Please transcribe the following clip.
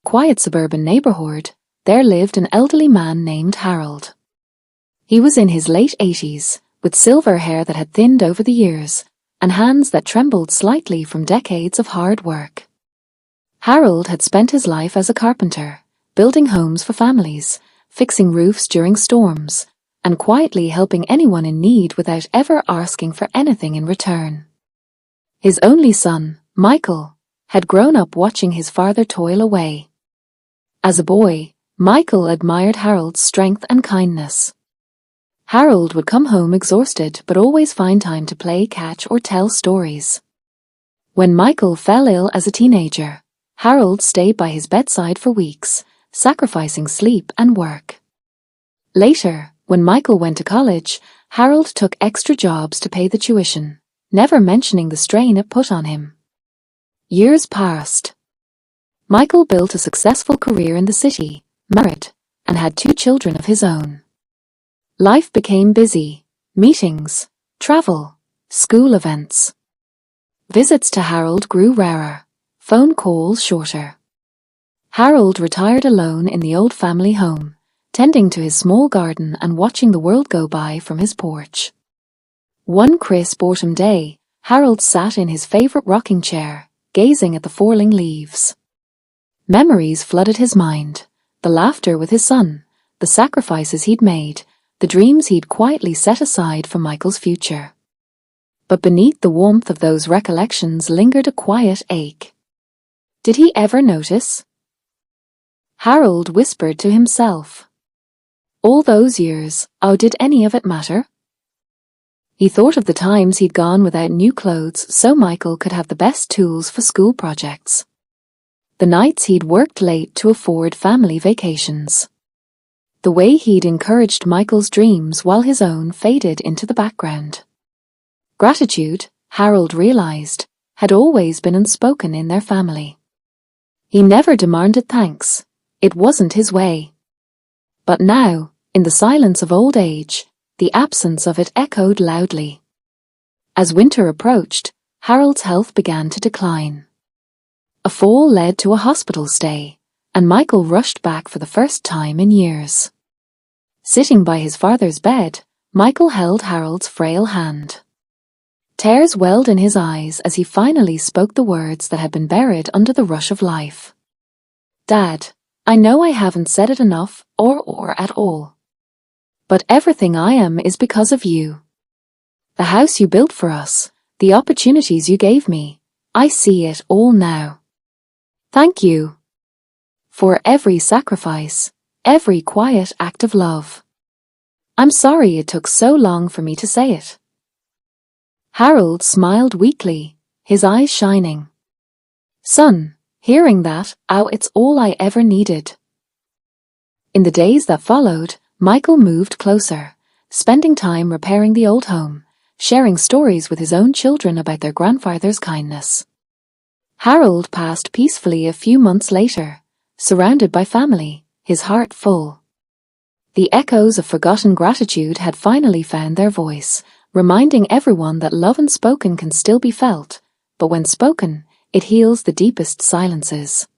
quiet suburban neighborhood, there lived an elderly man named Harold. He was in his late 80s, with silver hair that had thinned over the years, and hands that trembled slightly from decades of hard work. Harold had spent his life as a carpenter, building homes for families, fixing roofs during storms, and quietly helping anyone in need without ever asking for anything in return. His only son, Michael, had grown up watching his father toil away. As a boy, Michael admired Harold's strength and kindness. Harold would come home exhausted but always find time to play catch or tell stories. When Michael fell ill as a teenager, Harold stayed by his bedside for weeks, sacrificing sleep and work. Later, when Michael went to college, Harold took extra jobs to pay the tuition, never mentioning the strain it put on him. Years passed. Michael built a successful career in the city, married, and had 2 children of his own. Life became busy: meetings, travel, school events. Visits to Harold grew rarer, phone calls shorter. Harold retired alone in the old family home, tending to his small garden and watching the world go by from his porch. One crisp autumn day, Harold sat in his favorite rocking chair, gazing at the falling leaves. Memories flooded his mind: the laughter with his son, the sacrifices he'd made, the dreams he'd quietly set aside for Michael's future. But beneath the warmth of those recollections lingered a quiet ache. Did he ever notice? Harold whispered to himself. All those years, oh, did any of it matter? He thought of the times he'd gone without new clothes so Michael could have the best tools for school projects. The nights he'd worked late to afford family vacations. The way he'd encouraged Michael's dreams while his own faded into the background. Gratitude, Harold realized, had always been unspoken in their family. He never demanded thanks. It wasn't his way. But now, in the silence of old age, the absence of it echoed loudly. As winter approached, Harold's health began to decline. A fall led to a hospital stay, and Michael rushed back for the first time in years. Sitting by his father's bed, Michael held Harold's frail hand. Tears welled in his eyes as he finally spoke the words that had been buried under the rush of life. Dad, I know I haven't said it enough or at all. But everything I am is because of you. The house you built for us, the opportunities you gave me, I see it all now. Thank you. For every sacrifice, every quiet act of love. I'm sorry it took so long for me to say it. Harold smiled weakly, his eyes shining. Son, hearing that, oh, it's all I ever needed. In the days that followed, Michael moved closer, spending time repairing the old home, sharing stories with his own children about their grandfather's kindness. Harold passed peacefully a few months later, surrounded by family, his heart full. The echoes of forgotten gratitude had finally found their voice, reminding everyone that love unspoken can still be felt, but when spoken, it heals the deepest silences.